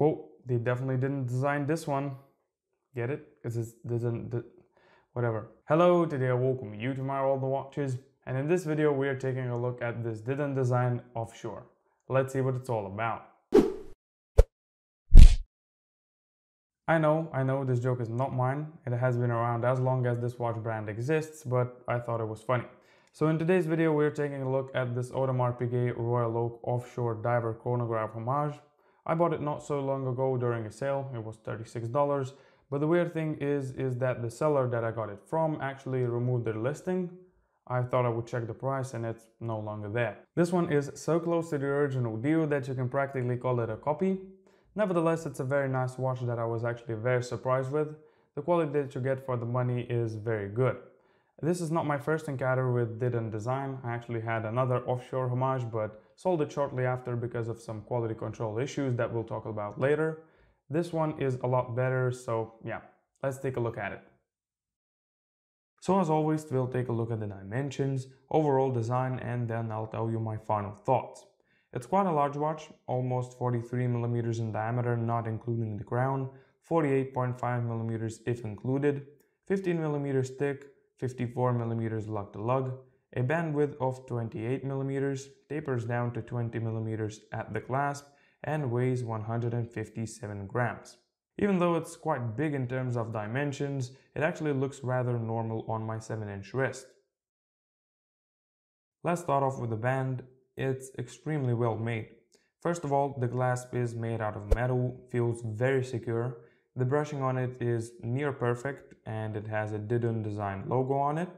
Well, they definitely didn't design this one. Get it? Because whatever. Hello, today I welcome you to my All the Watches, and in this video we are taking a look at this Didun Design Offshore. Let's see what it's all about. I know this joke is not mine. It has been around as long as this watch brand exists, but I thought it was funny. So in today's video we're taking a look at this Audemars Piguet Royal Oak Offshore Diver Chronograph Homage. I bought it not so long ago during a sale. It was $36. But the weird thing is that the seller that I got it from actually removed their listing. I thought I would check the price and it's no longer there. This one is so close to the original deal that you can practically call it a copy. Nevertheless, it's a very nice watch that I was actually very surprised with. The quality that you get for the money is very good. This is not my first encounter with Didun Design. I actually had another offshore homage but sold it shortly after because of some quality control issues that we'll talk about later. This one is a lot better, so yeah, let's take a look at it. So as always, we'll take a look at the dimensions, overall design, and then I'll tell you my final thoughts. It's quite a large watch, almost 43 millimeters in diameter, not including the crown, 48.5 millimeters if included, 15 millimeters thick, 54 millimeters lug to lug, a bandwidth of 28 millimeters, tapers down to 20 millimeters at the clasp, and weighs 157 grams. Even though it's quite big in terms of dimensions, it actually looks rather normal on my 7-inch wrist. Let's start off with the band. It's extremely well made. First of all, the clasp is made out of metal, feels very secure. The brushing on it is near perfect and it has a Didun Design logo on it.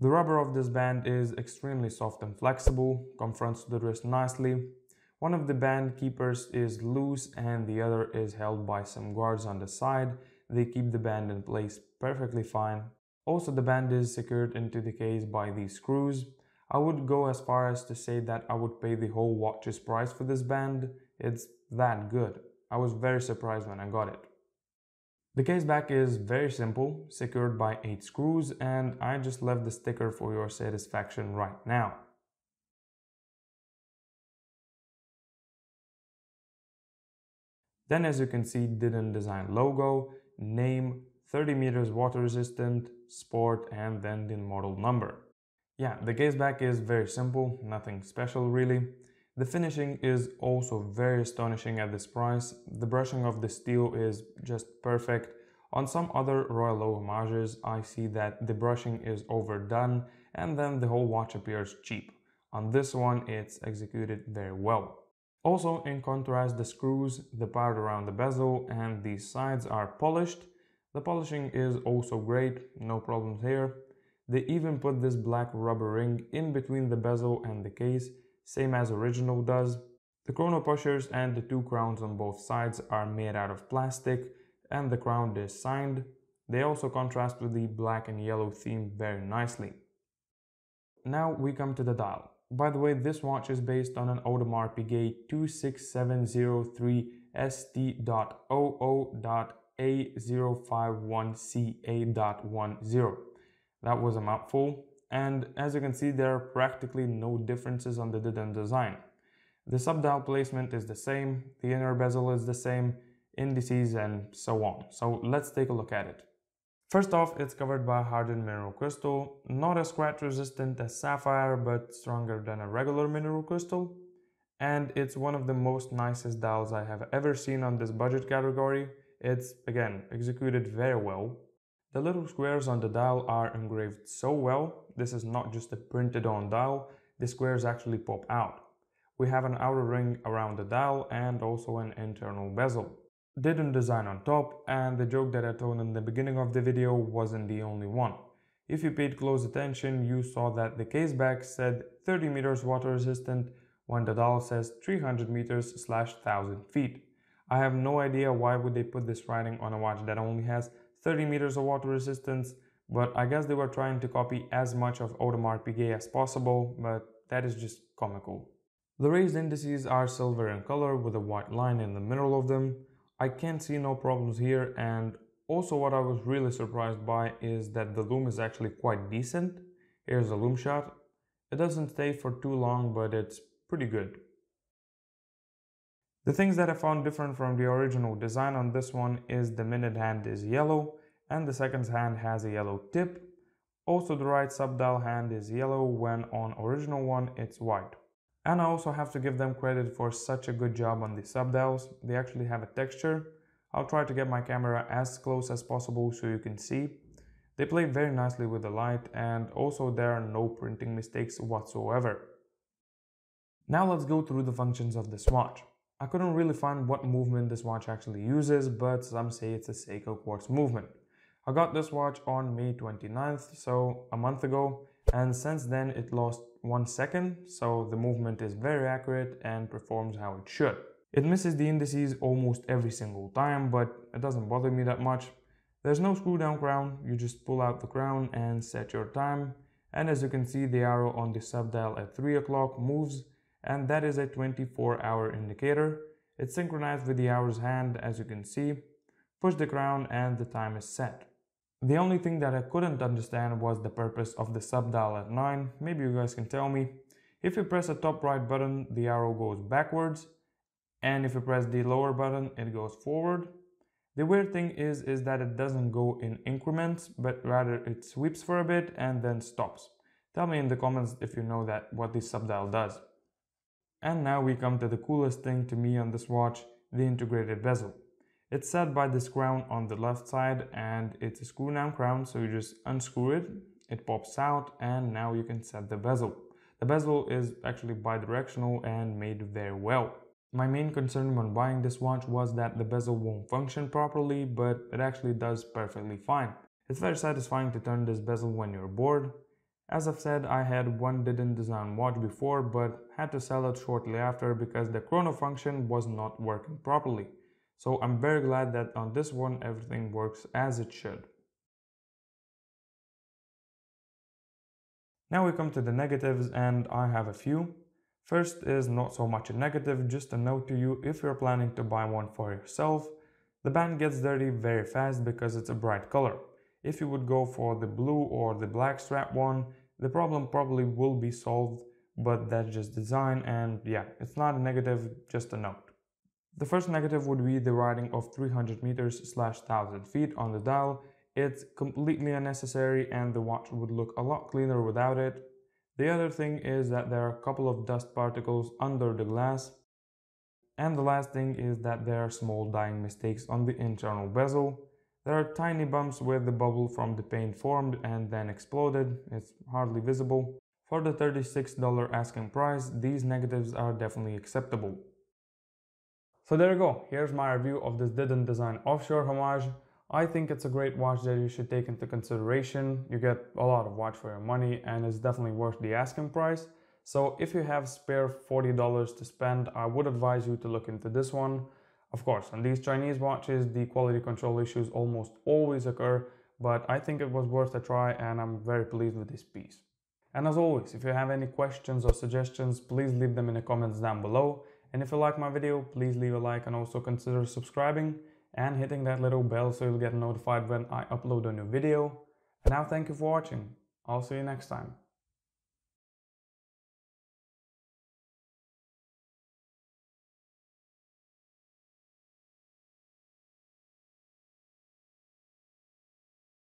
The rubber of this band is extremely soft and flexible, confronts the wrist nicely. One of the band keepers is loose and the other is held by some guards on the side. They keep the band in place perfectly fine. Also, the band is secured into the case by these screws. I would go as far as to say that I would pay the whole watch's price for this band. It's that good. I was very surprised when I got it. The case back is very simple, secured by 8 screws, and I just left the sticker for your satisfaction right now. Then, as you can see, Didun Design logo, name, 30 meters water resistant, sport, and then the model number. Yeah, the case back is very simple, nothing special really. The finishing is also very astonishing at this price. The brushing of the steel is just perfect. On some other Royal Oak homages, I see that the brushing is overdone and then the whole watch appears cheap. On this one, it's executed very well. Also, in contrast, the screws, the part around the bezel, and these sides are polished. The polishing is also great, no problems here. They even put this black rubber ring in between the bezel and the case, same as original does. The chrono pushers and the 2 crowns on both sides are made out of plastic and the crown is signed. They also contrast with the black and yellow theme very nicely. Now we come to the dial. By the way, this watch is based on an Audemars Piguet 26703 ST.00.A051CA.10. That was a mouthful, and as you can see, there are practically no differences on the Didun design. The subdial placement is the same, the inner bezel is the same, indices and so on. So let's take a look at it. First off, it's covered by hardened mineral crystal, not as scratch resistant as sapphire but stronger than a regular mineral crystal. And it's one of the most nicest dials I have ever seen on this budget category. It's, again, executed very well. The little squares on the dial are engraved so well. This is not just a printed on dial, the squares actually pop out. We have an outer ring around the dial and also an internal bezel. Didun Design on top, and the joke that I told in the beginning of the video wasn't the only one. If you paid close attention, you saw that the case back said 30 meters water resistant when the dial says 300 meters/1000 feet. I have no idea why would they put this writing on a watch that only has 30 meters of water resistance, but I guess they were trying to copy as much of Audemars Piguet as possible, but that is just comical. The raised indices are silver in color with a white line in the middle of them. I can't see no problems here, and also what I was really surprised by is that the lume is actually quite decent. Here's a lume shot. It doesn't stay for too long, but it's pretty good. The things that I found different from the original design on this one is the minute hand is yellow and the seconds hand has a yellow tip. Also the right subdial hand is yellow when on original one it's white. And I also have to give them credit for such a good job on the subdials. They actually have a texture. I'll try to get my camera as close as possible so you can see. They play very nicely with the light, and also there are no printing mistakes whatsoever. Now let's go through the functions of this watch. I couldn't really find what movement this watch actually uses, but some say it's a Seiko Quartz movement. I got this watch on May 29th, so a month ago, and since then it lost 1 second, so the movement is very accurate and performs how it should. It misses the indices almost every single time, but it doesn't bother me that much. There's no screw down crown, you just pull out the crown and set your time, and as you can see the arrow on the subdial at 3 o'clock moves, and that is a 24-hour indicator. It's synchronized with the hour's hand as you can see. Push the crown and the time is set. The only thing that I couldn't understand was the purpose of the subdial at 9, maybe you guys can tell me. If you press the top right button, the arrow goes backwards, and if you press the lower button, it goes forward. The weird thing is that it doesn't go in increments, but rather it sweeps for a bit and then stops. Tell me in the comments if you know what this subdial does. And now we come to the coolest thing to me on this watch, the integrated bezel. It's set by this crown on the left side, and it's a screw down crown, so you just unscrew it, it pops out, and now you can set the bezel. The bezel is actually bidirectional and made very well. My main concern when buying this watch was that the bezel won't function properly, but it actually does perfectly fine. It's very satisfying to turn this bezel when you're bored. As I've said, I had one Didun Design watch before, but had to sell it shortly after because the chrono function was not working properly. So I'm very glad that on this one everything works as it should. Now we come to the negatives, and I have a few. First is not so much a negative, just a note to you if you're planning to buy one for yourself. The band gets dirty very fast because it's a bright color. If you would go for the blue or the black strap one, the problem probably will be solved, but that's just design, and yeah, it's not a negative, just a note. The first negative would be the writing of 300 meters / 1000 feet on the dial. It's completely unnecessary and the watch would look a lot cleaner without it. The other thing is that there are a couple of dust particles under the glass. And the last thing is that there are small dyeing mistakes on the internal bezel. There are tiny bumps where the bubble from the paint formed and then exploded. It's hardly visible. For the $36 asking price, these negatives are definitely acceptable. So there you go, here's my review of this Didun Design Offshore homage. I think it's a great watch that you should take into consideration. You get a lot of watch for your money and it's definitely worth the asking price. So if you have spare $40 to spend, I would advise you to look into this one. Of course, on these Chinese watches, the quality control issues almost always occur, but I think it was worth a try and I'm very pleased with this piece. And as always, if you have any questions or suggestions, please leave them in the comments down below. And if you like my video, please leave a like and also consider subscribing and hitting that little bell so you'll get notified when I upload a new video. And now thank you for watching. I'll see you next time.